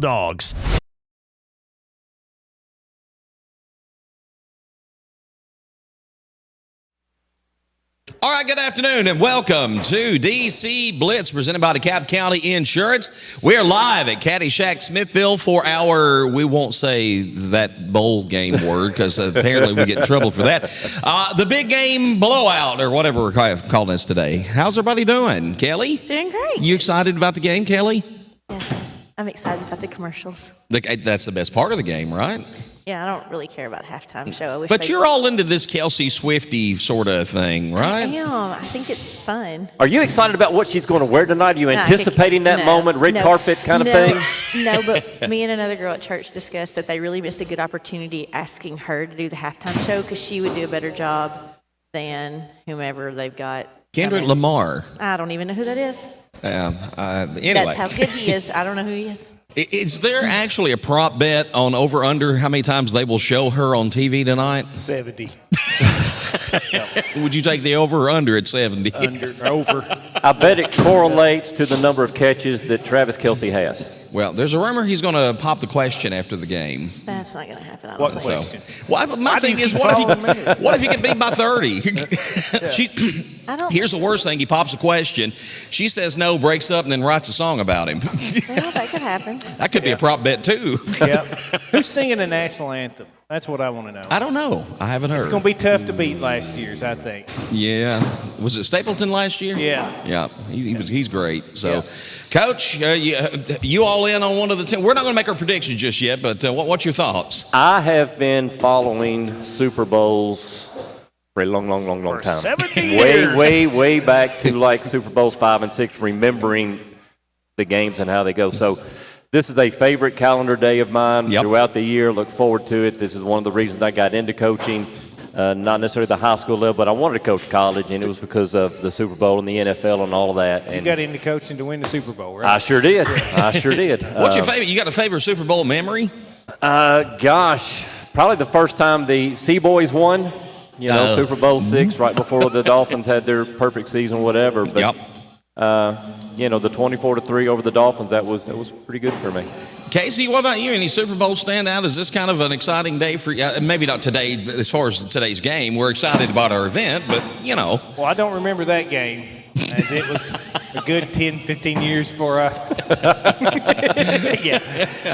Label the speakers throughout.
Speaker 1: Dogs.
Speaker 2: All right, good afternoon and welcome to DC Blitz presented by DeKalb County Insurance. We're live at Caddyshack, Smithville for our, we won't say that bowl game word because apparently we get in trouble for that. The big game blowout or whatever we're calling this today. How's everybody doing? Kelly?
Speaker 3: Doing great.
Speaker 2: You excited about the game, Kelly?
Speaker 3: Yes, I'm excited about the commercials.
Speaker 2: That's the best part of the game, right?
Speaker 3: Yeah, I don't really care about halftime show. I wish
Speaker 2: But you're all into this Kelsey Swifty sort of thing, right?
Speaker 3: I am. I think it's fun.
Speaker 4: Are you excited about what she's going to wear tonight? Are you anticipating that moment, red carpet kind of thing?
Speaker 3: No, but me and another girl at church discussed that they really missed a good opportunity asking her to do the halftime show because she would do a better job than whomever they've got.
Speaker 2: Kendrick Lamar.
Speaker 3: I don't even know who that is.
Speaker 2: Anyway.
Speaker 3: That's how good he is. I don't know who he is.
Speaker 2: Is there actually a prop bet on over-under how many times they will show her on TV tonight?
Speaker 5: 70.
Speaker 2: Would you take the over or under at 70?
Speaker 5: Over.
Speaker 4: I bet it correlates to the number of catches that Travis Kelce has.
Speaker 2: Well, there's a rumor he's going to pop the question after the game.
Speaker 3: That's not going to happen. I don't
Speaker 5: What
Speaker 3: think.
Speaker 5: question?
Speaker 2: Well, my thing is, what if he can beat by 30? Here's the worst thing. He pops a question. She says no, breaks up, and then writes a song about him.
Speaker 3: Well, that could happen.
Speaker 2: That could be a prop bet, too.
Speaker 5: Yep. Who's singing the national anthem? That's what I want to know.
Speaker 2: I don't know. I haven't heard.
Speaker 5: It's going to be tough to beat last year's, I think.
Speaker 2: Yeah. Was it Stapleton last year?
Speaker 5: Yeah.
Speaker 2: Yeah. He's great. So,
Speaker 5: Yeah.
Speaker 2: Coach, you all in on one of the 10? We're not going to make our predictions just yet, but what's your thoughts?
Speaker 4: I have been following Super Bowls for a long
Speaker 5: For
Speaker 4: time.
Speaker 5: 70 years.
Speaker 4: Way back to like Super Bowls 5 and 6, remembering the games and how they go. So this is a favorite calendar day of mine throughout the year. Look forward to it. This is one of the reasons I got into coaching. Not necessarily the high school level, but I wanted to coach college, and it was because of the Super Bowl and the NFL and all of that. And
Speaker 5: You got into coaching to win the Super Bowl, right?
Speaker 4: I sure did.
Speaker 2: What's your favorite? You got a favorite Super Bowl memory?
Speaker 4: Gosh, probably the first time the Seaboys won. Super Bowl 6, right before the Dolphins had their perfect season, whatever. But the 24-3 over the Dolphins, that was pretty good for me.
Speaker 2: Casey, what about you? Any Super Bowl stand out? Is this kind of an exciting day for you? Maybe not today, as far as today's game. We're excited about our event, but,
Speaker 5: Well, I don't remember that game, as it was a good 10, 15 years before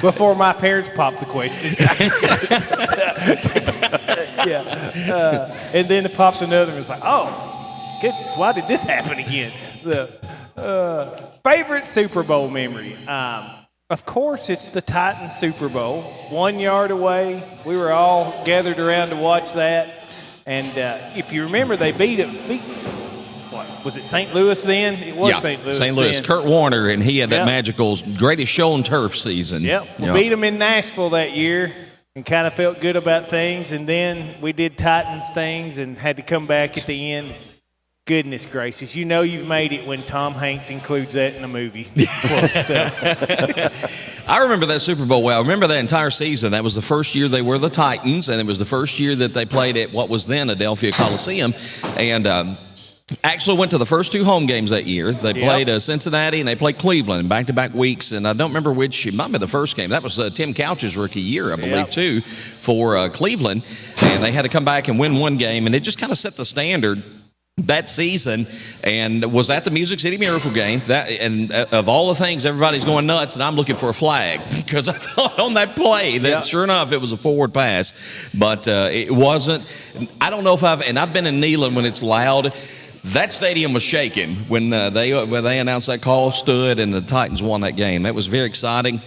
Speaker 5: before my parents popped the question. And then they popped another and was like, oh, goodness, why did this happen again? The favorite Super Bowl memory. Of course, it's the Titans Super Bowl. 1 yard away. We were all gathered around to watch that. And if you remember, they beat what, was it St. Louis then? It was St. Louis
Speaker 2: St. Louis.
Speaker 5: then.
Speaker 2: Kurt Warner, and he had that magical, greatest show on turf season.
Speaker 5: Yep. We beat them in Nashville that year and kind of felt good about things. And then we did Titans things and had to come back at the end. Goodness gracious. You know you've made it when Tom Hanks includes that in a movie.
Speaker 2: I remember that Super Bowl well. I remember that entire season. That was the first year they were the Titans, and it was the first year that they played at what was then Adelphia Coliseum. And actually went to the first 2 home games that year. They played Cincinnati and they played Cleveland in back-to-back weeks. And I don't remember which. It might be the first game. That was Tim Couch's rookie year, I believe, too, for Cleveland. And they had to come back and win one game, and it just kind of set the standard that season, and was at the Music City Miracle game. Of all the things, everybody's going nuts, and I'm looking for a flag because I thought on that play that sure enough it was a forward pass, but it wasn't. I don't know if I've been in Neyland when it's loud. That stadium was shaking when they announced that call stood and the Titans won that game. That was very exciting.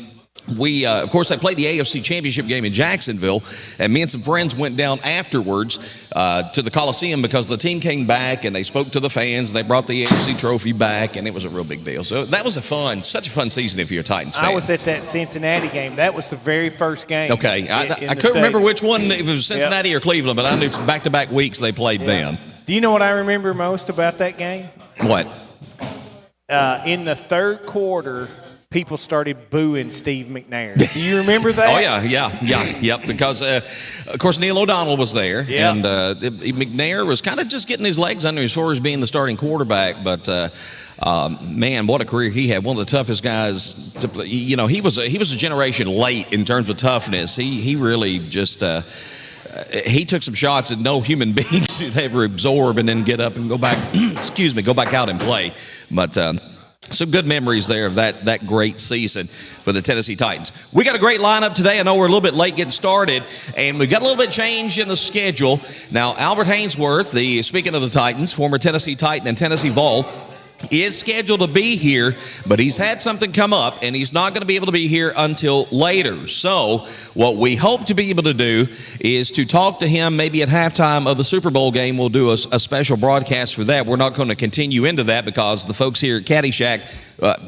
Speaker 2: We, of course, they played the AFC Championship game in Jacksonville, and me and some friends went down afterwards to the Coliseum because the team came back and they spoke to the fans. And they brought the AFC trophy back, and it was a real big deal. So that was such a fun season if you're a Titans fan.
Speaker 5: I was at that Cincinnati game. That was the very first game.
Speaker 2: Okay, I couldn't remember which one, if it was Cincinnati or Cleveland, but I knew back-to-back weeks they played then.
Speaker 5: Do you know what I remember most about that game?
Speaker 2: What?
Speaker 5: In the third quarter, people started booing Steve McNair. Do you remember that?
Speaker 2: Oh, yeah. Because, of course, Neil O'Donnell was there. And McNair was kind of just getting his legs under as far as being the starting quarterback. But man, what a career he had. One of the toughest guys to play. You know, he was a generation late in terms of toughness. He really just he took some shots that no human being should ever absorb and then get up and go back. Go back out and play. But some good memories there of that great season for the Tennessee Titans. We got a great lineup today. I know we're a little bit late getting started, and we've got a little bit change in the schedule. Now, Albert Haynesworth, speaking of the Titans, former Tennessee Titan and Tennessee Vol, is scheduled to be here, but he's had something come up, and he's not going to be able to be here until later. So what we hope to be able to do is to talk to him maybe at halftime of the Super Bowl game. We'll do a special broadcast for that. We're not going to continue into that because the folks here at Caddyshack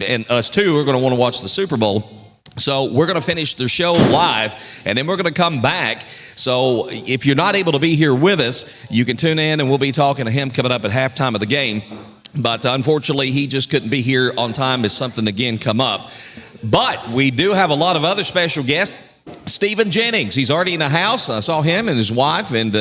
Speaker 2: and us too are going to want to watch the Super Bowl. So we're going to finish the show live, and then we're going to come back. So if you're not able to be here with us, you can tune in, and we'll be talking to him coming up at halftime of the game. But unfortunately, he just couldn't be here on time as something again come up. But we do have a lot of other special guests. Stephen Jennings, he's already in the house. I saw him and his wife and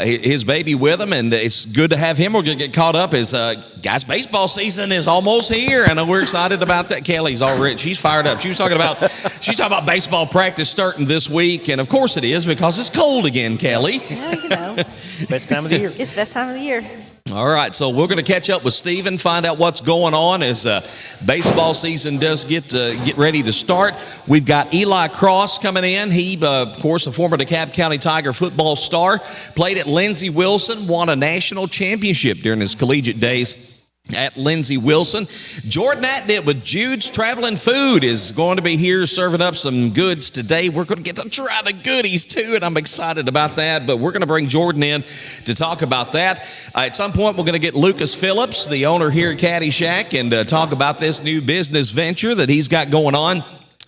Speaker 2: his baby with him, and it's good to have him. We're going to get caught up as, guys, baseball season is almost here, and we're excited about that. Kelly's already, she's fired up. She's talking about baseball practice starting this week, and of course it is because it's cold again, Kelly.
Speaker 3: Yeah, you know.
Speaker 5: Best time of the year.
Speaker 3: It's the best time of the year.
Speaker 2: All right, so we're going to catch up with Stephen, find out what's going on as baseball season does get ready to start. We've got Eli Cross coming in. He, of course, a former DeKalb County Tiger football star, played at Lindsey Wilson, won a national championship during his collegiate days at Lindsey Wilson. Jordan Atnip with Jude's Traveling Food is going to be here serving up some goods today. We're going to get to try the goodies too, and I'm excited about that. But we're going to bring Jordan in to talk about that. At some point, we're going to get Lucas Phillips, the owner here at Caddyshack, and talk about this new business venture that he's got going on.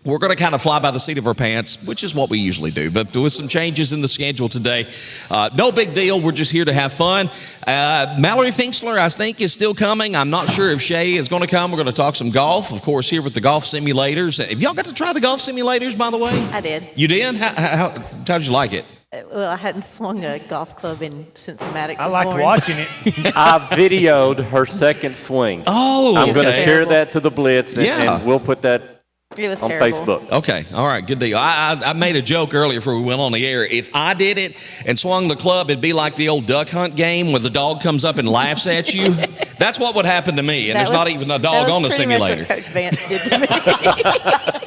Speaker 2: We're going to kind of fly by the seat of our pants, which is what we usually do, but with some changes in the schedule today. No big deal. We're just here to have fun. Mallory Pfingstler, I think, is still coming. I'm not sure if Shay is going to come. We're going to talk some golf, of course, here with the golf simulators. Have y'all got to try the golf simulators, by the way?
Speaker 3: I did.
Speaker 2: You did? How did you like it?
Speaker 3: Well, I hadn't swung a golf club since Maddox
Speaker 5: I
Speaker 3: was
Speaker 5: like
Speaker 3: born.
Speaker 5: watching it.
Speaker 4: I videoed her second swing.
Speaker 2: Oh,
Speaker 4: I'm going to
Speaker 2: okay.
Speaker 4: share that to the Blitz, and,
Speaker 2: Yeah.
Speaker 4: and we'll put that
Speaker 3: It was
Speaker 4: on
Speaker 3: terrible.
Speaker 4: Facebook.
Speaker 2: Okay, all right, good deal. I made a joke earlier before we went on the air. If I did it and swung the club, it'd be like the old duck hunt game where the dog comes up and laughs at you. That's what would happen to me, and there's not even a dog on the simulator.
Speaker 3: That was pretty much what Coach Vance did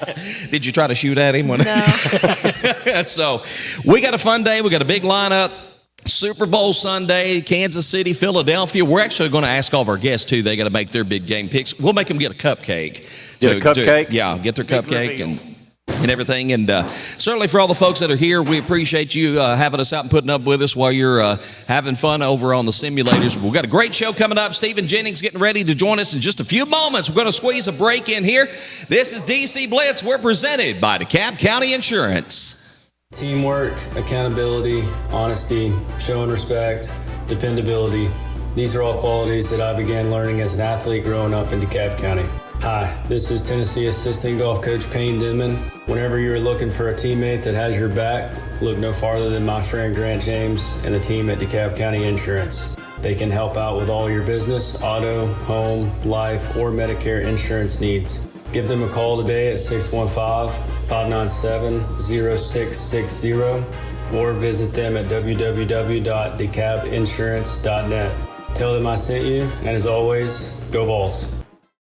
Speaker 3: to me.
Speaker 2: Did you try to shoot at him?
Speaker 3: No.
Speaker 2: So we got a fun day. We got a big lineup. Super Bowl Sunday, Kansas City, Philadelphia. We're actually going to ask all of our guests, too. They got to make their big game picks. We'll make them get a cupcake.
Speaker 4: Get a cupcake?
Speaker 2: Yeah, get their
Speaker 5: Big
Speaker 2: cupcake
Speaker 5: reveal.
Speaker 2: and everything. And certainly for all the folks that are here, we appreciate you having us out and putting up with us while you're having fun over on the simulators. We've got a great show coming up. Stephen Jennings getting ready to join us in just a few moments. We're going to squeeze a break in here. This is DC Blitz. We're presented by DeKalb County Insurance.
Speaker 1: Teamwork, accountability, honesty, showing respect, dependability. These are all qualities that I began learning as an athlete growing up in DeKalb County. Hi, this is Tennessee Assistant Golf Coach Payne Denman. Whenever you're looking for a teammate that has your back, look no farther than my friend Grant James and the team at DeKalb County Insurance. They can help out with all your business, auto, home, life, or Medicare insurance needs. Give them a call today at 615-597-0660 or visit them at www.decabinsurance.net. Tell them I sent you, and as always, go Vols.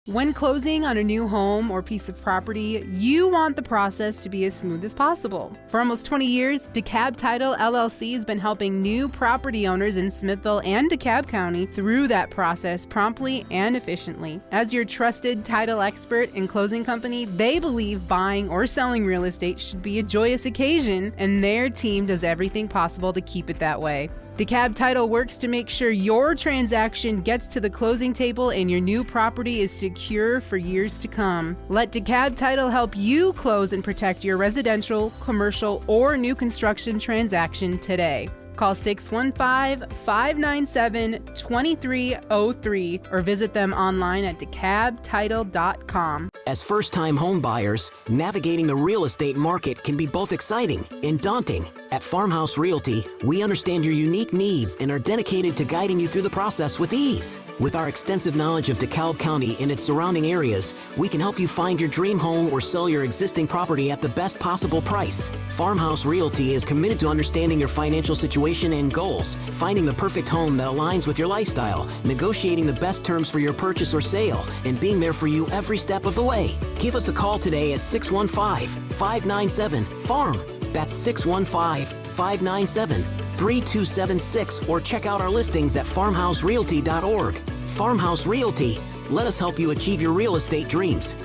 Speaker 6: When closing on a new home or piece of property, you want the process to be as smooth as possible. For almost 20 years, DeKalb Title LLC has been helping new property owners in Smithville and DeKalb County through that process promptly and efficiently. As your trusted title expert and closing company, they believe buying or selling real estate should be a joyous occasion, and their team does everything possible to keep it that way. DeKalb Title works to make sure your transaction gets to the closing table and your new property is secure for years to come. Let DeKalb Title help you close and protect your residential, commercial, or new construction transaction today. Call 615-597-2303 or visit them online at DeKalbTitle.com.
Speaker 7: As first-time home buyers, navigating the real estate market can be both exciting and daunting. At Farmhouse Realty, we understand your unique needs and are dedicated to guiding you through the process with ease. With our extensive knowledge of DeKalb County and its surrounding areas, we can help you find your dream home or sell your existing property at the best possible price. Farmhouse Realty is committed to understanding your financial situation and goals, finding the perfect home that aligns with your lifestyle, negotiating the best terms for your purchase or sale, and being there for you every step of the way. Give us a call today at 615-597-FARM. That's 615-597-3276, or check out our listings at farmhouserealty.org. Farmhouse Realty. Let us help you achieve your real estate dreams.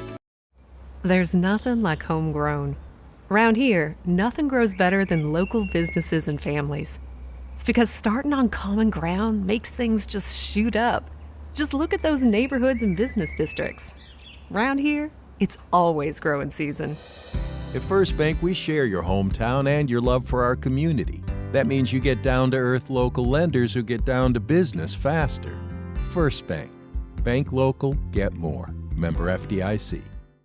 Speaker 8: There's nothing like homegrown. Around here, nothing grows better than local businesses and families. It's because starting on common ground makes things just shoot up. Just look at those neighborhoods and business districts. Around here, it's always growing season.
Speaker 9: At First Bank, we share your hometown and your love for our community. That means you get down-to-earth local lenders who get down to business faster. First Bank. Bank local, get more. Member FDIC.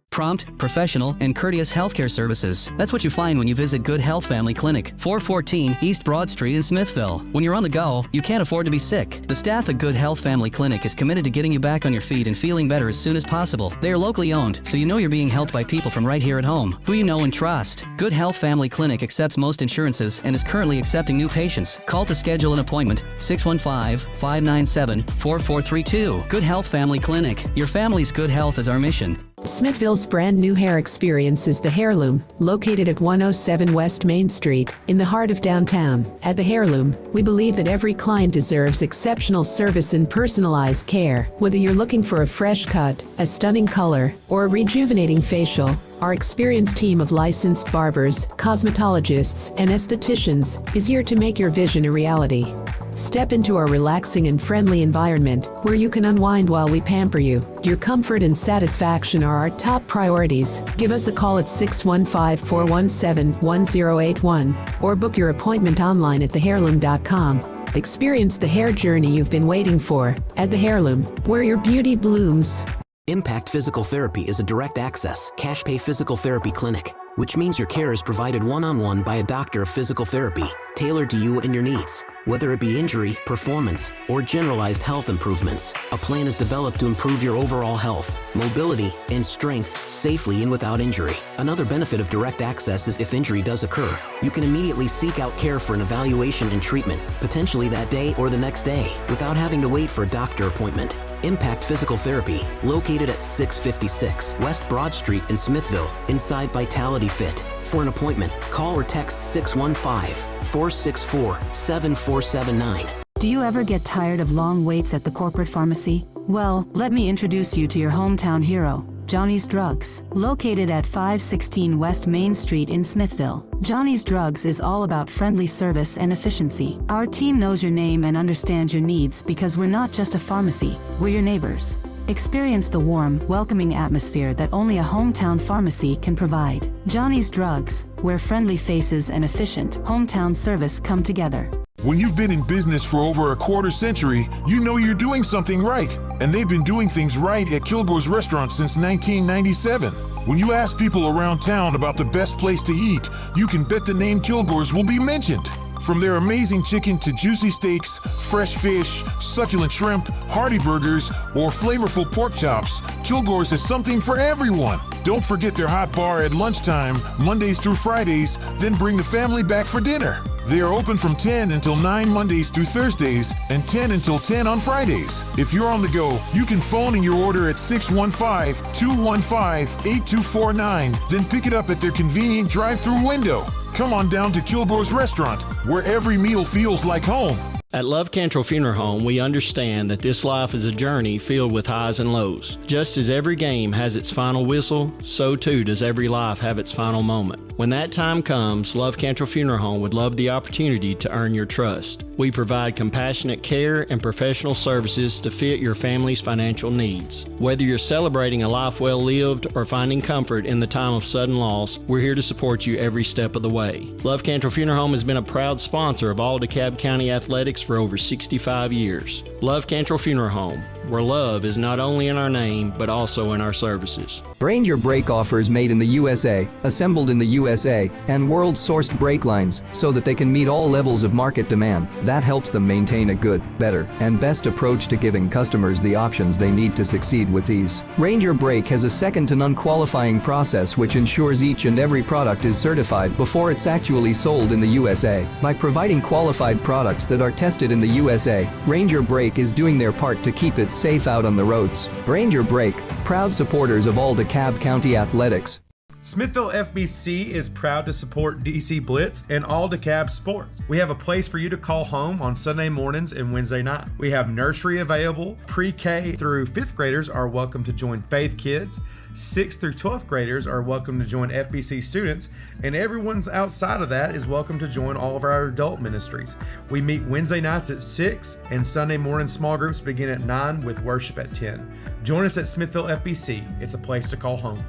Speaker 10: Prompt, professional, and courteous healthcare services. That's what you find when you visit Good Health Family Clinic, 414 East Broad Street in Smithville. When you're on the go, you can't afford to be sick. The staff at Good Health Family Clinic is committed to getting you back on your feet and feeling better as soon as possible. They are locally owned, so you know you're being helped by people from right here at home, who you know and trust. Good Health Family Clinic accepts most insurances and is currently accepting new patients. Call to schedule an appointment, 615-597-4432. Good Health Family Clinic. Your family's good health is our mission.
Speaker 11: Smithville's brand new hair experience is the Hairloom, located at 107 West Main Street, in the heart of downtown. At the Hairloom, we believe that every client deserves exceptional service and personalized care. Whether you're looking for a fresh cut, a stunning color, or a rejuvenating facial, our experienced team of licensed barbers, cosmetologists, and estheticians is here to make your vision a reality. Step into our relaxing and friendly environment where you can unwind while we pamper you. Your comfort and satisfaction are our top priorities. Give us a call at 615-417-1081 or book your appointment online at thehairloom.com. Experience the hair journey you've been waiting for at the Hairloom, where your beauty blooms.
Speaker 7: Impact Physical Therapy is a direct access, cash pay physical therapy clinic, which means your care is provided one-on-one by a doctor of physical therapy, tailored to you and your needs. Whether it be injury, performance, or generalized health improvements, a plan is developed to improve your overall health, mobility, and strength safely and without injury. Another benefit of direct access is if injury does occur, you can immediately seek out care for an evaluation and treatment, potentially that day or the next day, without having to wait for a doctor appointment. Impact Physical Therapy, located at 656 West Broad Street in Smithville, inside Vitality Fit. For an appointment, call or text 615-464-7479.
Speaker 12: Do you ever get tired of long waits at the corporate pharmacy? Well, let me introduce you to your hometown hero, Johnny's Drugs, located at 516 West Main Street in Smithville. Johnny's Drugs is all about friendly service and efficiency. Our team knows your name and understands your needs because we're not just a pharmacy, we're your neighbors. Experience the warm, welcoming atmosphere that only a hometown pharmacy can provide. Johnny's Drugs, where friendly faces and efficient hometown service come together.
Speaker 13: When you've been in business for over a quarter century, you know you're doing something right. And they've been doing things right at Kilgore's Restaurant since 1997. When you ask people around town about the best place to eat, you can bet the name Kilgore's will be mentioned. From their amazing chicken to juicy steaks, fresh fish, succulent shrimp, hearty burgers, or flavorful pork chops, Kilgore's has something for everyone. Don't forget their hot bar at lunchtime, Mondays through Fridays, then bring the family back for dinner. They are open from 10 until 9 Mondays through Thursdays and 10 until 10 on Fridays. If you're on the go, you can phone in your order at 615-215-8249, then pick it up at their convenient drive-through window. Come on down to Kilgore's Restaurant, where every meal feels like home.
Speaker 14: At Love Cantrell Funeral Home, we understand that this life is a journey filled with highs and lows. Just as every game has its final whistle, so too does every life have its final moment. When that time comes, Love Cantrell Funeral Home would love the opportunity to earn your trust. We provide compassionate care and professional services to fit your family's financial needs. Whether you're celebrating a life well lived or finding comfort in the time of sudden loss, we're here to support you every step of the way. Love Cantrell Funeral Home has been a proud sponsor of all DeKalb County athletics for over 65 years. Love Cantrell Funeral Home, where love is not only in our name, but also in our services.
Speaker 15: Ranger brake offers made in the USA, assembled in the USA, and world-sourced brake lines so that they can meet all levels of market demand. That helps them maintain a good, better, and best approach to giving customers the options they need to succeed with ease. Ranger Brake has a second-to-none qualifying process which ensures each and every product is certified before it's actually sold in the USA. By providing qualified products that are tested in the USA, Ranger Brake is doing their part to keep it safe out on the roads. Ranger Brake, proud supporters of all DeKalb County athletics.
Speaker 16: Smithville FBC is proud to support DC Blitz and all DeKalb sports. We have a place for you to call home on Sunday mornings and Wednesday night. We have nursery available. Pre-K through 5th graders are welcome to join Faith Kids. 6th through 12th graders are welcome to join FBC students, and everyone's outside of that is welcome to join all of our adult ministries. We meet Wednesday nights at 6, and Sunday morning small groups begin at 9 with worship at 10. Join us at Smithville FBC. It's a place to call home.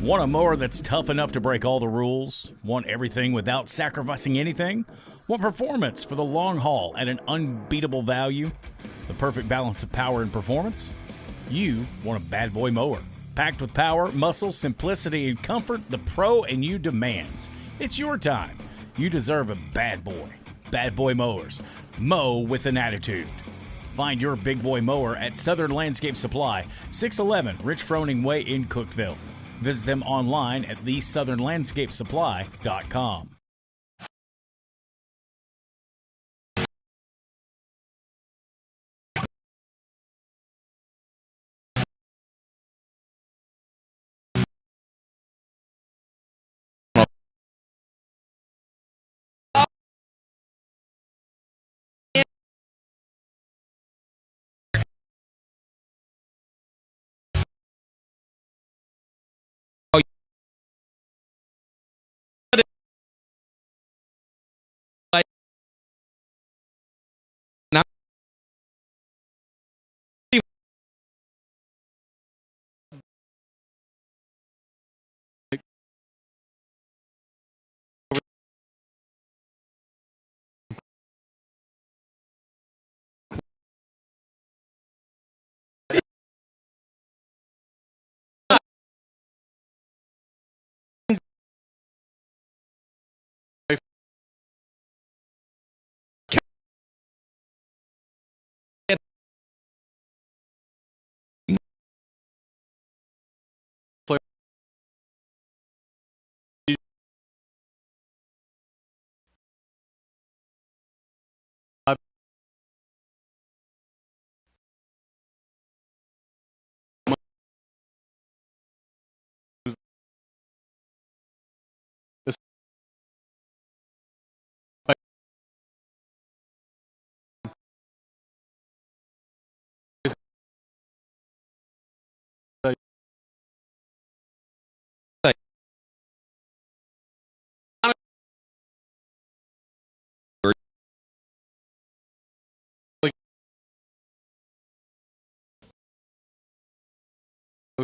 Speaker 17: Want a mower that's tough enough to break all the rules? Want everything without sacrificing anything? Want performance for the long haul at an unbeatable value? The perfect balance of power and performance? You want a bad boy mower. Packed with power, muscle, simplicity, and comfort the pro and you demands. It's your time. You deserve a bad boy. Bad Boy Mowers. Mow with an attitude. Find your big boy mower at Southern Landscape Supply, 611 Rich Froning Way in Cookeville. Visit them online at thesouthernlandscapesupply.com.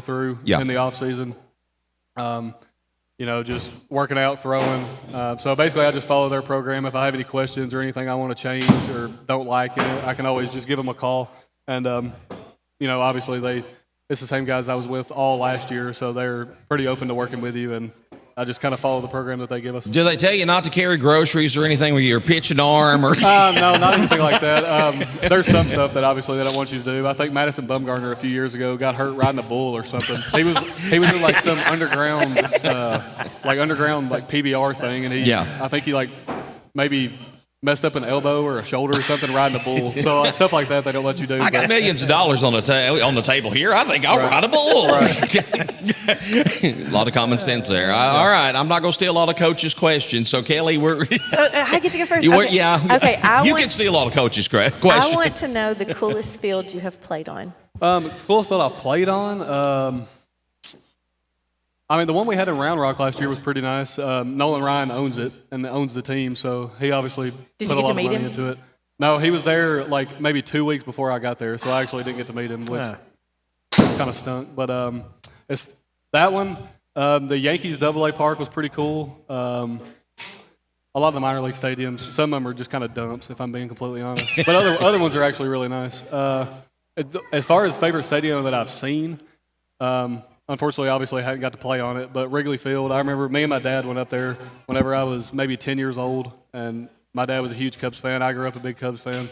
Speaker 18: Through in the off season, just working out, throwing. So basically, I just follow their program. If I have any questions or anything I want to change or don't like in it, I can always just give them a call. And obviously it's the same guys I was with all last year, so they're pretty open to working with you. And I just kind of follow the program that they give us.
Speaker 2: Do they tell you not to carry groceries or anything where you're pitching an arm? Or
Speaker 18: no, not anything like that. There's some stuff that obviously they don't want you to do. I think Madison Bumgarner a few years ago got hurt riding a bull or something. He was in like some underground PBR thing, and I think he maybe messed up an elbow or a shoulder or something riding a bull. So stuff like that they don't let you do.
Speaker 2: I got millions of dollars on the table here. I think I'll ride a bull. Right. A lot of common sense there. All right, I'm not going to steal a lot of coaches' questions. So Kelly,
Speaker 3: I get to go first.
Speaker 2: Okay.
Speaker 3: Okay.
Speaker 2: You can steal a lot of coaches' questions.
Speaker 3: I want to know the coolest field you have played on.
Speaker 18: Coolest field I've played on. The one we had in Round Rock last year was pretty nice. Nolan Ryan owns it and owns the team, so he obviously put a lot of money into it. No, he was there maybe 2 weeks before I got there, so I actually didn't get to meet him, which kind of stunk. But it's that one. The Yankees AA Park was pretty cool. a lot of the minor league stadiums, some of them are just kind of dumps, if I'm being completely honest. But other ones are actually really nice. As far as favorite stadium that I've seen, unfortunately, obviously, I hadn't got to play on it. But Wrigley Field, I remember me and my dad went up there whenever I was maybe 10 years old, and my dad was a huge Cubs fan. I grew up a big Cubs fan.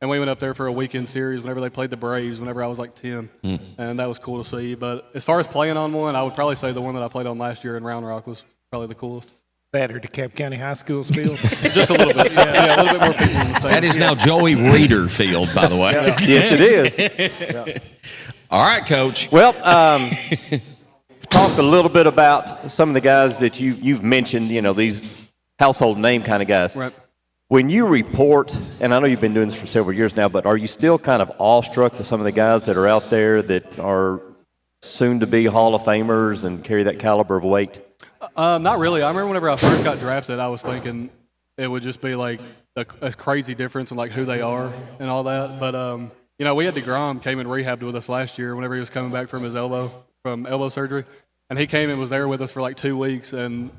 Speaker 18: And we went up there for a weekend series whenever they played the Braves, whenever I was like 10. And that was cool to see. But as far as playing on one, I would probably say the one that I played on last year in Round Rock was probably the coolest.
Speaker 5: Better DeKalb County High School's field?
Speaker 18: Just a little bit. Yeah, a little bit more people in the stadium.
Speaker 2: That is now Joey Reeder Field, by the way.
Speaker 4: Yes, it is.
Speaker 2: All right, Coach.
Speaker 4: Well, talk a little bit about some of the guys that you've mentioned, these household name kind of guys.
Speaker 18: Right.
Speaker 4: When you report, and I know you've been doing this for several years now, but are you still kind of awestruck to some of the guys that are out there that are soon to be Hall of Famers and carry that caliber of weight?
Speaker 18: Not really. I remember whenever I first got drafted, I was thinking it would just be like a crazy difference in like who they are and all that. But we had DeGrom came and rehabbed with us last year whenever he was coming back from elbow surgery, and he came and was there with us for like 2 weeks. And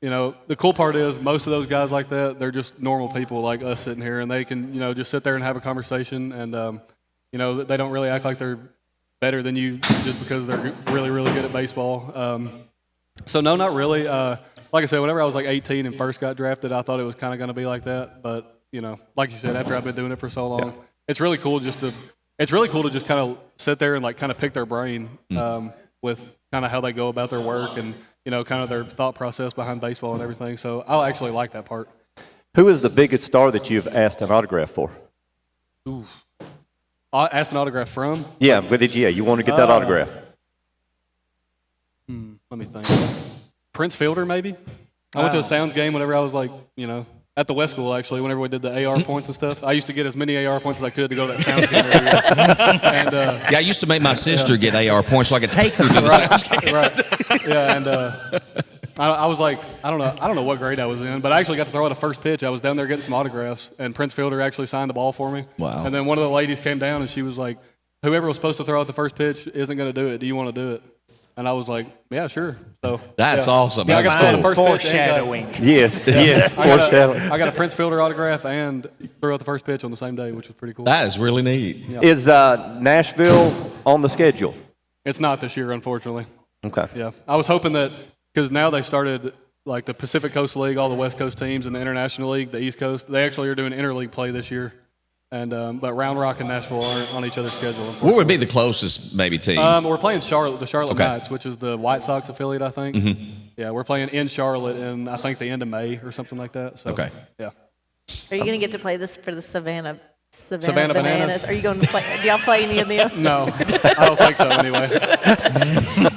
Speaker 18: the cool part is most of those guys like that, they're just normal people like us sitting here, and they can just sit there and have a conversation, and they don't really act like they're better than you just because they're really, really good at baseball. So no, not really. Like I said, whenever I was like 18 and first got drafted, I thought it was kind of going to be like that. But like you said, after I've been doing it for so long, it's really cool just to kind of sit there and like kind of pick their brain with kind of how they go about their work and kind of their thought process behind baseball and everything. So I actually like that part.
Speaker 4: Who is the biggest star that you've asked an autograph for?
Speaker 18: Ooh. Asked an autograph from?
Speaker 4: Yeah, you want to get that autograph.
Speaker 18: Let me think. Prince Fielder, maybe? I went to a Sounds game whenever I was like, at the West School, actually, whenever we did the AR points and stuff. I used to get as many AR points as I could to go to that Sounds game every year. And,
Speaker 2: I used to make my sister get AR points so I could take her to the Sounds game.
Speaker 18: Right. Yeah, and I was like, I don't know what grade I was in, but I actually got to throw out a first pitch. I was down there getting some autographs, and Prince Fielder actually signed the ball for me.
Speaker 2: Wow.
Speaker 18: And then one of the ladies came down, and she was like, whoever was supposed to throw out the first pitch isn't going to do it. Do you want to do it? And I was like, yeah, sure. So
Speaker 2: that's awesome.
Speaker 18: I got the first
Speaker 5: foreshadowing.
Speaker 4: Yes, foreshadowing.
Speaker 18: I got a Prince Fielder autograph and threw out the first pitch on the same day, which was pretty cool.
Speaker 2: That is really neat.
Speaker 18: Yeah.
Speaker 4: Is Nashville on the schedule?
Speaker 18: It's not this year, unfortunately.
Speaker 4: Okay.
Speaker 18: Yeah, I was hoping that because now they started like the Pacific Coast League, all the West Coast teams, and the International League, the East Coast. They actually are doing interleague play this year. And but Round Rock and Nashville aren't on each other's schedule.
Speaker 2: What would be the closest maybe team?
Speaker 18: We're playing the Charlotte Knights, which is the White Sox affiliate, I think.
Speaker 2: Mm-hmm.
Speaker 18: Yeah, we're playing in Charlotte in I think the end of May or something like that. So,
Speaker 2: okay.
Speaker 18: Yeah.
Speaker 3: Are you going to get to play this for the Savannah
Speaker 18: Bananas?
Speaker 3: Are you going to play? Do y'all play any of them?
Speaker 18: No, I don't think so. Anyway.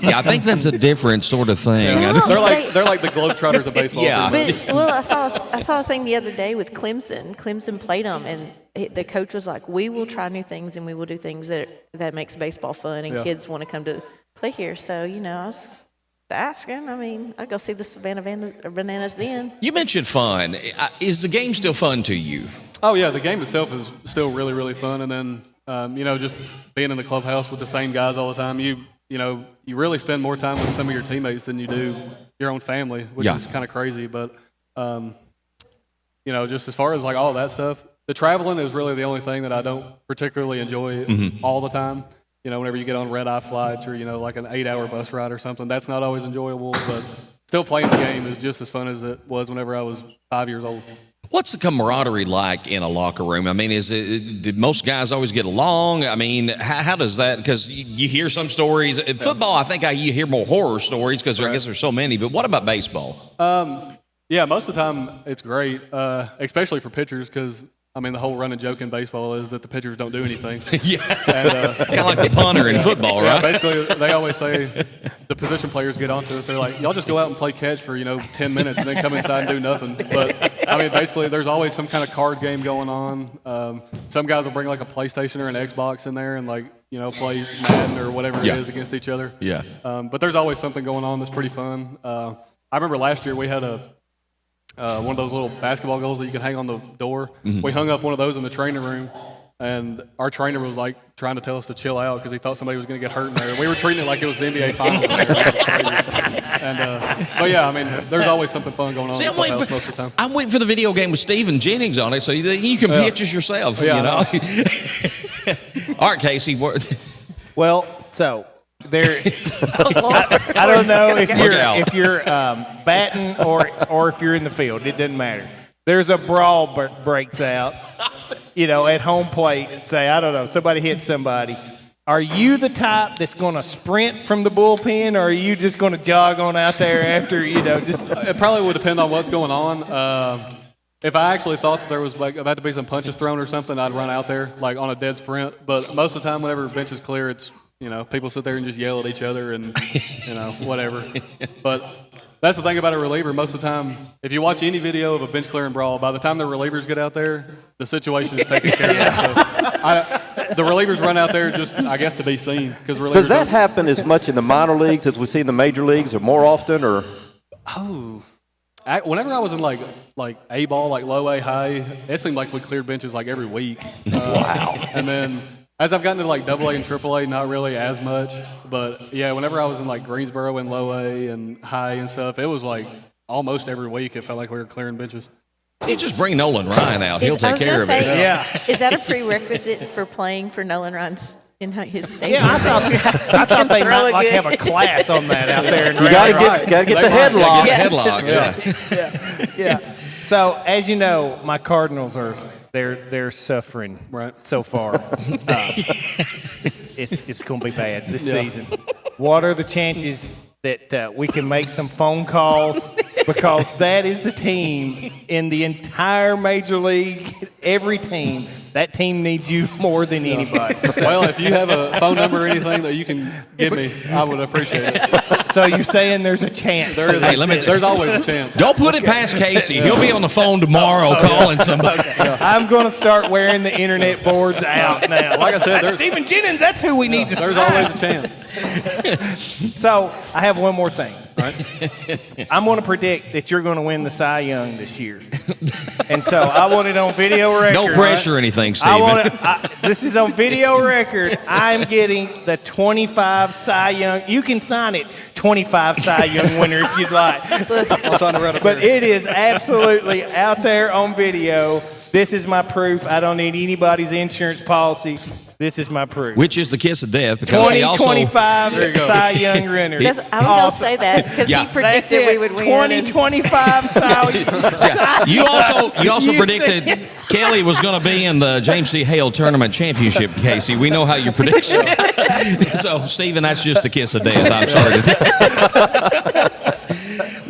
Speaker 2: Yeah, I think that's a different sort of thing.
Speaker 18: Yeah. They're like the Globetrotters of baseball.
Speaker 2: Yeah.
Speaker 3: But, I saw a thing the other day with Clemson. Clemson played them, and the coach was like, "We will try new things, and we will do things that makes baseball fun, and kids want to come to play here." So I was asking. I mean, I'd go see the Savannah Bananas then.
Speaker 2: You mentioned fun. Is the game still fun to you?
Speaker 18: Oh yeah, the game itself is still really, really fun, and then just being in the clubhouse with the same guys all the time, you really spend more time with some of your teammates than you do your own family, which is kind of crazy. But just as far as like all that stuff, the traveling is really the only thing that I don't particularly enjoy all the time. Whenever you get on red-eye flights or like an 8-hour bus ride or something, that's not always enjoyable. But still playing the game is just as fun as it was whenever I was 5 years old.
Speaker 2: What's the camaraderie like in a locker room? I mean, did most guys always get along? I mean, how does that? Because you hear some stories. In football, I think you hear more horror stories because I guess there's so many. But what about baseball?
Speaker 18: Yeah, most of the time it's great, especially for pitchers because, the whole running joke in baseball is that the pitchers don't do anything.
Speaker 2: Yeah, kind of like the punter in football, right?
Speaker 18: Yeah, basically, they always say the position players get onto us. They're like, y'all just go out and play catch for 10 minutes and then come inside and do nothing. But basically, there's always some kind of card game going on. Some guys will bring like a PlayStation or an Xbox in there and play Madden or whatever it is against each other.
Speaker 2: Yeah.
Speaker 18: But there's always something going on that's pretty fun. I remember last year we had one of those little basketball goals that you can hang on the door.
Speaker 2: Mm-hmm.
Speaker 18: We hung up one of those in the training room, And our trainer was like trying to tell us to chill out because he thought somebody was going to get hurt in there. We were treating it like it was the NBA Finals in there. But yeah, I mean, there's always something fun going on in the clubhouse most of the time.
Speaker 2: I'm waiting for the video game with Steve and Jennings on it so you can pitch us yourself.
Speaker 18: Yeah,
Speaker 2: you know? All right, Casey.
Speaker 5: Well, so there. I don't know if you're batting or if you're in the field. It doesn't matter. There's a brawl breaks out. At home plate, say, I don't know, somebody hits somebody. Are you the type that's going to sprint from the bullpen, or are you just going to jog on out there after, just...
Speaker 18: It probably would depend on what's going on. If I actually thought that there was, about to be some punches thrown or something, I'd run out there, on a dead sprint. But most of the time, whenever the bench is clear, it's, people sit there and just yell at each other and, whatever. But... that's the thing about a reliever. Most of the time, if you watch any video of a bench clearing brawl, by the time the relievers get out there, the situation is taken care of. So the relievers run out there just, I guess, to be seen.
Speaker 4: Does that happen as much in the minor leagues as we see in the major leagues, or more often, or?
Speaker 18: Whenever I was in like A ball, like low A, high, it seemed like we cleared benches like every week. Wow. And then as I've gotten to like AA and AAA, not really as much. But yeah, whenever I was in like Greensboro and low A and high and stuff, it was like almost every week it felt like we were clearing benches.
Speaker 2: You just bring Nolan Ryan out. He'll take care of it.
Speaker 3: Yeah. Is that a prerequisite for playing for Nolan Ryan's in his stadium?
Speaker 5: Yeah, I thought they might have a class on that out there.
Speaker 4: You got to get the headlock.
Speaker 5: Yeah. So as you know, my Cardinals they're suffering so far. It's going to be bad this season. What are the chances that we can make some phone calls? Because that is the team in the entire major league, every team. That team needs you more than anybody.
Speaker 18: Well, if you have a phone number or anything that you can give me, I would appreciate it.
Speaker 5: So you're saying there's a chance?
Speaker 18: There's always a chance.
Speaker 2: Don't put it past Casey. He'll be on the phone tomorrow calling somebody.
Speaker 5: I'm going to start wearing the internet boards out now.
Speaker 18: Like I said,
Speaker 5: Stephen Jennings, that's who we need to sign.
Speaker 18: There's always a chance.
Speaker 5: So I have one more thing. I'm going to predict that you're going to win the Cy Young this year. And so I want it on video record.
Speaker 2: No pressure or anything, Stephen.
Speaker 5: This is on video record. I'm getting the 25 Cy Young. You can sign it, 25 Cy Young winner if you'd like.
Speaker 18: I'll sign it right up
Speaker 5: but
Speaker 18: there.
Speaker 5: it is absolutely out there on video. This is my proof. I don't need anybody's insurance policy. This is my proof.
Speaker 2: Which is the kiss of death. Because
Speaker 5: 2025 Cy Young winner.
Speaker 3: I was going to say that because he predicted we would win.
Speaker 5: 2025 Cy Young.
Speaker 2: You also predicted Kelly was going to be in the James C. Hale Tournament Championship, Casey. We know how your prediction. So, Stephen, that's just the kiss of death. I'm sorry to tell.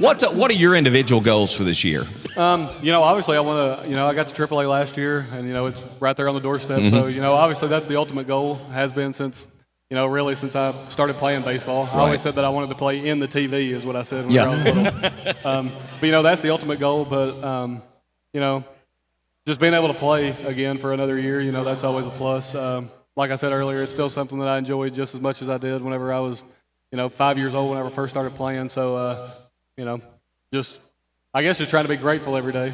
Speaker 2: What are your individual goals for this year?
Speaker 18: Obviously I want to, I got to AAA last year, and, it's right there on the doorstep. Mm-hmm. So, obviously that's the ultimate goal, has been since, really since I started playing baseball. I always said that I wanted to play in the TV is what I said when I was little. But, that's the ultimate goal. But, just being able to play again for another year, that's always a plus. Like I said earlier, it's still something that I enjoyed just as much as I did whenever I was, 5 years old whenever I first started playing. So, I guess just trying to be grateful every day.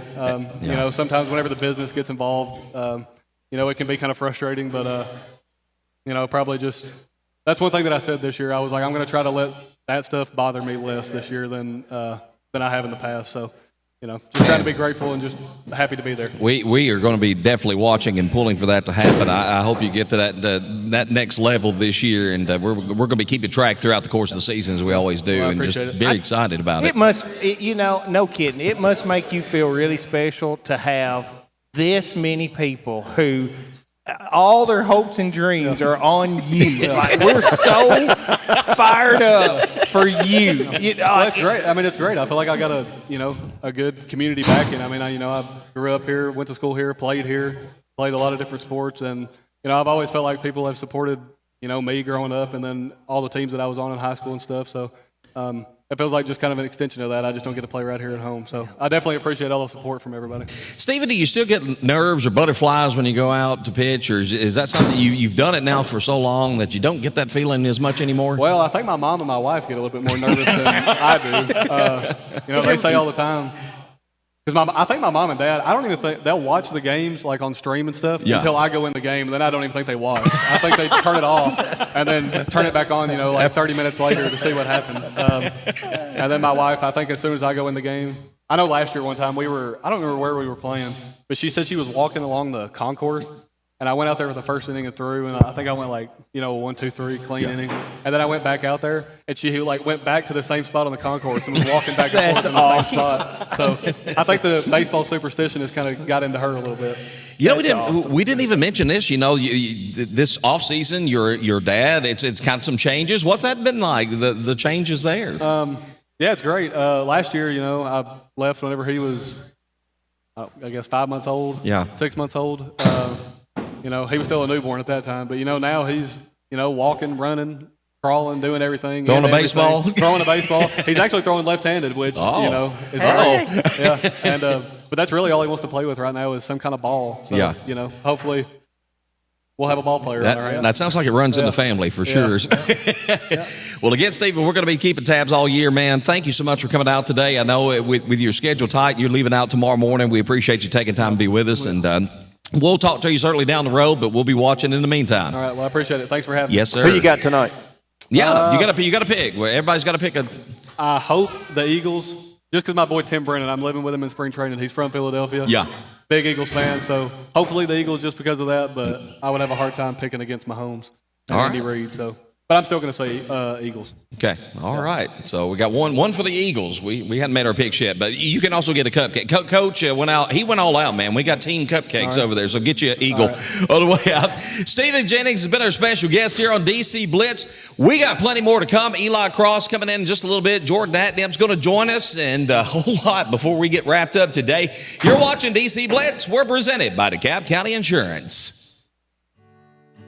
Speaker 18: Sometimes whenever the business gets involved, it can be kind of frustrating, but, probably just, that's one thing that I said this year. I was like, I'm going to try to let that stuff bother me less this year than I have in the past. So, just trying to be grateful and just happy to be there.
Speaker 2: We are going to be definitely watching and pulling for that to happen. I hope you get to that next level this year, and we're going to be keeping track throughout the course of the season as we always do, and just very excited about it.
Speaker 5: It must, no kidding, it must make you feel really special to have this many people who all their hopes and dreams are on you. Like, we're so fired up for you.
Speaker 18: That's great. I mean, it's great. I feel like I got a good community backing. I mean, I grew up here, went to school here, played a lot of different sports, and I've always felt like people have supported me growing up, and then all the teams that I was on in high school and stuff. So it feels like just kind of an extension of that. I just don't get to play right here at home. So I definitely appreciate all the support from everybody.
Speaker 2: Stephen, do you still get nerves or butterflies when you go out to pitch, or is that something you've done it now for so long that you don't get that feeling as much anymore?
Speaker 18: Well, I think my mom and my wife get a little bit more nervous than I do. They say all the time, Because I think my mom and dad, I don't even think they'll watch the games like on stream and stuff until I go in the game, and then I don't even think they watch. I think they turn it off and then turn it back on, like 30 minutes later to see what happened. And then my wife, I think as soon as I go in the game, I know last year one time I don't remember where we were playing, but she said she was walking along the concourse. And I went out there with the first inning and threw, and I think I went 1, 2, 3 clean inning. And then I went back out there, and she went back to the same spot on the concourse and was walking back and forth in the same spot. So I think the baseball superstition has kind of got into her a little bit.
Speaker 2: We didn't even mention this. This off season, your dad. It's kind of some changes. What's that been like? The changes there.
Speaker 18: Yeah, it's great. Last year, I left whenever he was, I guess 5 months old.
Speaker 2: Yeah.
Speaker 18: 6 months old. He was still a newborn at that time, but now he's walking, running, crawling, doing everything.
Speaker 2: Throwing a baseball.
Speaker 18: Throwing a baseball. He's actually throwing left-handed, which is great. Yeah, and but that's really all he wants to play with right now is some kind of ball. So, hopefully we'll have a ball player.
Speaker 2: That sounds like it runs in the family for sure. Well, again, Stephen, we're going to be keeping tabs all year, man. Thank you so much for coming out today. I know with your schedule tight, you're leaving out tomorrow morning. We appreciate you taking time to be with us, and we'll talk to you certainly down the road, but we'll be watching in the meantime.
Speaker 18: All right. Well, I appreciate it. Thanks for having me.
Speaker 2: Yes, sir.
Speaker 4: Who you got tonight?
Speaker 2: Yeah, you got to pick. Everybody's got to pick a.
Speaker 18: I hope the Eagles, just because my boy Tim Brennan, I'm living with him in spring training. He's from Philadelphia.
Speaker 2: Yeah.
Speaker 18: Big Eagles fan, so hopefully the Eagles just because of that, but I would have a hard time picking against Mahomes and Andy Reid, so. But I'm still going to say Eagles.
Speaker 2: Okay. All right. So we got one for the Eagles. We hadn't made our picks yet, but you can also get a cupcake. Coach went out. He went all out, man. We got team cupcakes over there, so get you an Eagle all the way out. Stephen Jennings has been our special guest here on DC Blitz. We got plenty more to come. Eli Cross coming in just a little bit. Jordan Atnip's going to join us, and a whole lot before we get wrapped up today. You're watching DC Blitz. We're presented by DeKalb County Insurance.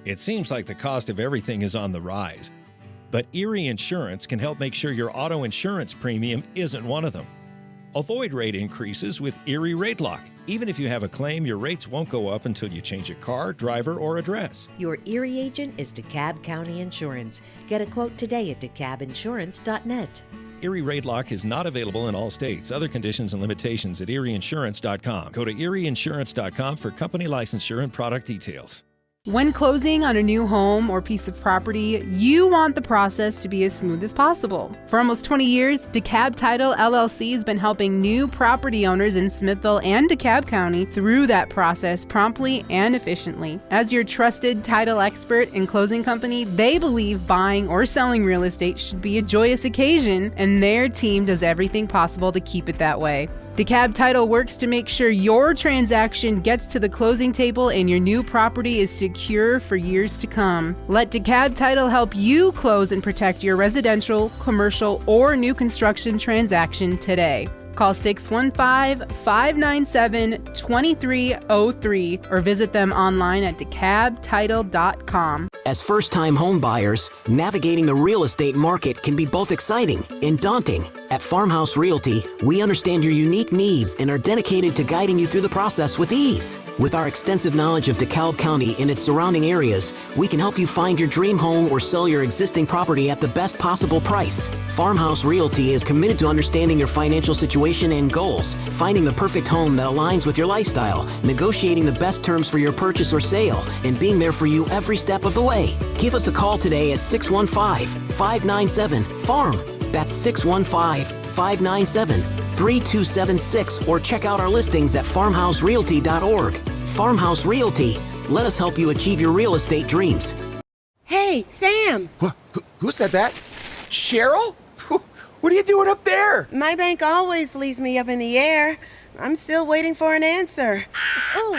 Speaker 19: It seems like the cost of everything is on the rise, but Erie Insurance can help make sure your auto insurance premium isn't one of them. Avoid rate increases with Erie Rate Lock. Even if you have a claim, your rates won't go up until you change a car, driver, or address.
Speaker 20: Your Erie agent is DeKalb County Insurance. Get a quote today at DeKalbInsurance.net.
Speaker 19: Erie Rate Lock is not available in all states. Other conditions and limitations at ErieInsurance.com. Go to ErieInsurance.com for company licensure and product details.
Speaker 6: When closing on a new home or piece of property, you want the process to be as smooth as possible. For almost 20 years, DeKalb Title LLC has been helping new property owners in Smithville and DeKalb County through that process promptly and efficiently. As your trusted title expert and closing company, they believe buying or selling real estate should be a joyous occasion, and their team does everything possible to keep it that way. DeKalb Title works to make sure your transaction gets to the closing table and your new property is secure for years to come. Let DeKalb Title help you close and protect your residential, commercial, or new construction transaction today. Call 615-597-2303 or visit them online at DeKalbTitle.com.
Speaker 7: As first-time home buyers, navigating the real estate market can be both exciting and daunting. At Farmhouse Realty, we understand your unique needs and are dedicated to guiding you through the process with ease. With our extensive knowledge of DeKalb County and its surrounding areas, we can help you find your dream home or sell your existing property at the best possible price. Farmhouse Realty is committed to understanding your financial situation and goals, finding the perfect home that aligns with your lifestyle, negotiating the best terms for your purchase or sale, and being there for you every step of the way. Give us a call today at 615-597-FARM. That's 615-597-3276, or check out our listings at farmhouserealty.org. Farmhouse Realty. Let us help you achieve your real estate dreams.
Speaker 21: Hey, Sam! Who said that? Cheryl? What are you doing up there?
Speaker 22: My bank always leaves me up in the air. I'm still waiting for an answer. Oh,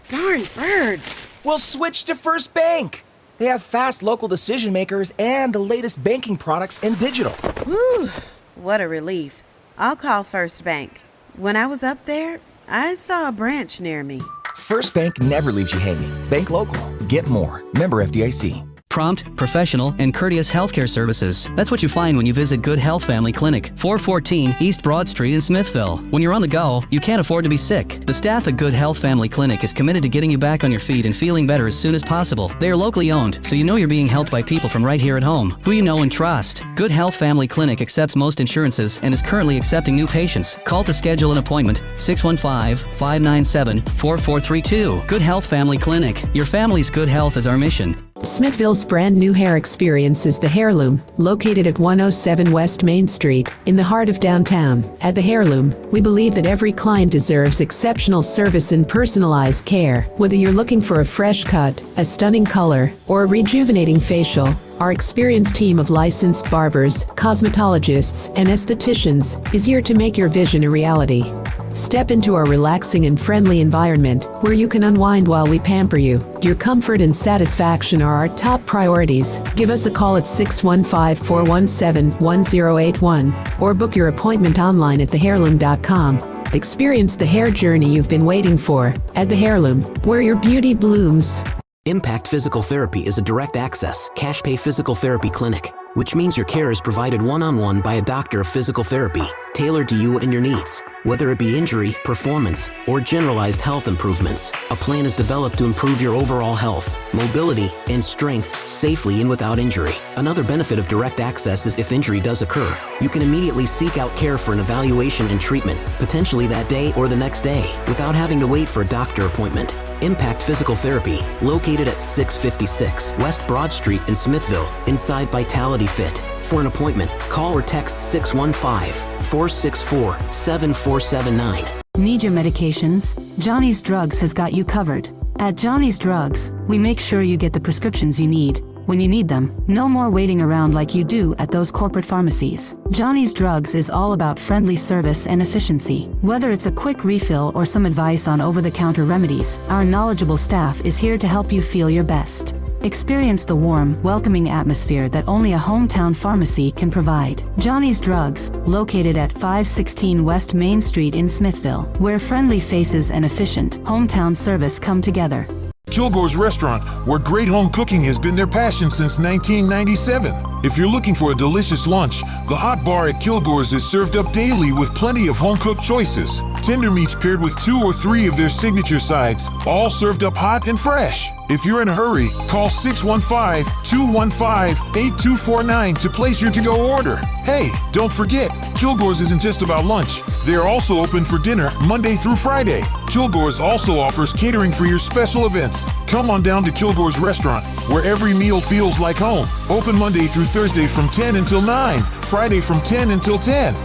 Speaker 22: darn birds.
Speaker 21: Well, switch to First Bank. They have fast local decision makers and the latest banking products in digital.
Speaker 22: Whew, what a relief. I'll call First Bank. When I was up there, I saw a branch near me.
Speaker 21: First Bank never leaves you hanging. Bank local. Get more. Member FDIC.
Speaker 10: Prompt, professional, and courteous healthcare services. That's what you find when you visit Good Health Family Clinic, 414 East Broad Street in Smithville. When you're on the go, you can't afford to be sick. The staff at Good Health Family Clinic is committed to getting you back on your feet and feeling better as soon as possible. They are locally owned, so you know you're being helped by people from right here at home, who you know and trust. Good Health Family Clinic accepts most insurances and is currently accepting new patients. Call to schedule an appointment, 615-597-4432. Good Health Family Clinic. Your family's good health is our mission.
Speaker 11: Smithville's brand new hair experience is the Hairloom, located at 107 West Main Street, in the heart of downtown. At the Hairloom, we believe that every client deserves exceptional service and personalized care. Whether you're looking for a fresh cut, a stunning color, or a rejuvenating facial, our experienced team of licensed barbers, cosmetologists, and estheticians is here to make your vision a reality. Step into our relaxing and friendly environment where you can unwind while we pamper you. Your comfort and satisfaction are our top priorities. Give us a call at 615-417-1081 or book your appointment online at thehairloom.com. Experience the hair journey you've been waiting for at the Hairloom, where your beauty blooms.
Speaker 7: Impact Physical Therapy is a direct access, cash pay physical therapy clinic, which means your care is provided one-on-one by a doctor of physical therapy, tailored to you and your needs. Whether it be injury, performance, or generalized health improvements, a plan is developed to improve your overall health, mobility, and strength safely and without injury. Another benefit of direct access is if injury does occur, you can immediately seek out care for an evaluation and treatment, potentially that day or the next day, without having to wait for a doctor appointment. Impact Physical Therapy, located at 656 West Broad Street in Smithville, inside Vitality Fit. For an appointment, call or text 615-464-7479.
Speaker 12: Need your medications? Johnny's Drugs has got you covered. At Johnny's Drugs, we make sure you get the prescriptions you need when you need them. No more waiting around like you do at those corporate pharmacies. Johnny's Drugs is all about friendly service and efficiency. Whether it's a quick refill or some advice on over-the-counter remedies, our knowledgeable staff is here to help you feel your best. Experience the warm, welcoming atmosphere that only a hometown pharmacy can provide. Johnny's Drugs, located at 516 West Main Street in Smithville, where friendly faces and efficient hometown service come together.
Speaker 13: Kilgore's Restaurant, where great home cooking has been their passion since 1997. If you're looking for a delicious lunch, the hot bar at Kilgore's is served up daily with plenty of home-cooked choices. Tender meats paired with 2 or 3 of their signature sides, all served up hot and fresh. If you're in a hurry, call 615-215-8249 to place your to-go order. Hey, don't forget, Kilgore's isn't just about lunch. They are also open for dinner Monday through Friday. Kilgore's also offers catering for your special events. Come on down to Kilgore's Restaurant, where every meal feels like home. Open Monday through Thursday from 10 until 9, Friday from 10 until 10.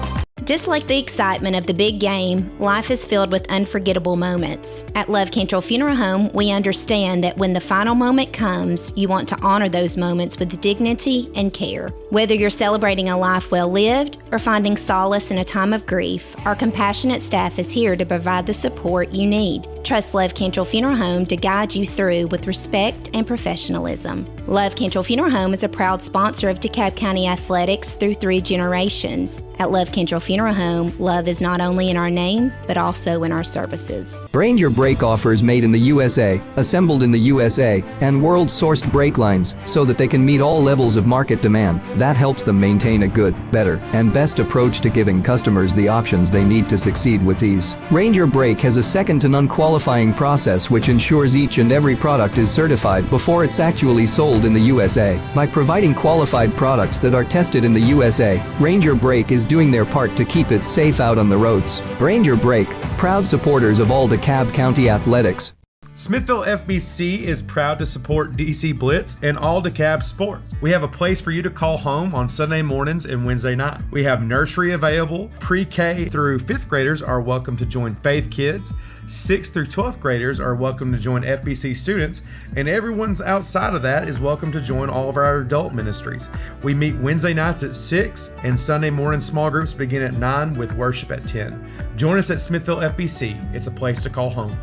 Speaker 1: Just like the excitement of the big game, life is filled with unforgettable moments. At Love Cantrell Funeral Home, we understand that when the final moment comes, you want to honor those moments with dignity and care. Whether you're celebrating a life well lived or finding solace in a time of grief, our compassionate staff is here to provide the support you need. Trust Love Cantrell Funeral Home to guide you through with respect and professionalism. Love Cantrell Funeral Home is a proud sponsor of DeKalb County Athletics through 3 generations. At Love Cantrell Funeral Home, love is not only in our name, but also in our services.
Speaker 15: Ranger brake offers made in the USA, assembled in the USA, and world-sourced brake lines so that they can meet all levels of market demand. That helps them maintain a good, better, and best approach to giving customers the options they need to succeed with ease. Ranger Brake has a second-to-none qualifying process which ensures each and every product is certified before it's actually sold in the USA. By providing qualified products that are tested in the USA, Ranger Brake is doing their part to keep it safe out on the roads. Ranger Brake, proud supporters of all DeKalb County athletics.
Speaker 16: Smithville FBC is proud to support DC Blitz and all DeKalb Sports. We have a place for you to call home on Sunday mornings and Wednesday night. We have nursery available. Pre-K through 5th graders are welcome to join Faith Kids. 6th through 12th graders are welcome to join FBC students, and everyone's outside of that is welcome to join all of our adult ministries. We meet Wednesday nights at 6, and Sunday morning small groups begin at 9 with worship at 10. Join us at Smithville FBC. It's a place to call home.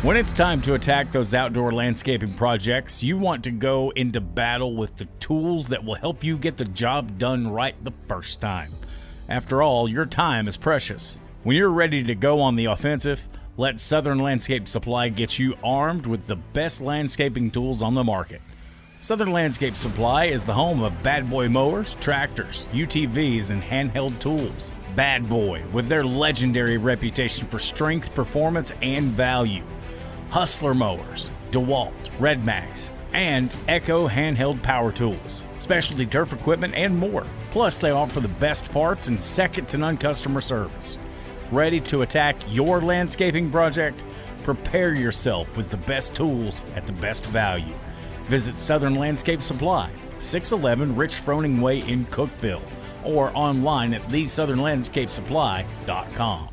Speaker 17: When it's time to attack those outdoor landscaping projects, you want to go into battle with the tools that will help you get the job done right the first time. After all, your time is precious. When you're ready to go on the offensive, let Southern Landscape Supply get you armed with the best landscaping tools on the market. Southern Landscape Supply is the home of Bad Boy mowers, tractors, UTVs, and handheld tools. Bad Boy, with their legendary reputation for strength, performance, and value. Hustler mowers, DeWalt, Red Max, and Echo handheld power tools, specialty turf equipment, and more. Plus, they offer the best parts and second-to-none customer service. Ready to attack your landscaping project? Prepare yourself with the best tools at the best value. Visit Southern Landscape Supply, 611 Rich Froning Way in Cookeville, or online at thesouthernlandscapesupply.com.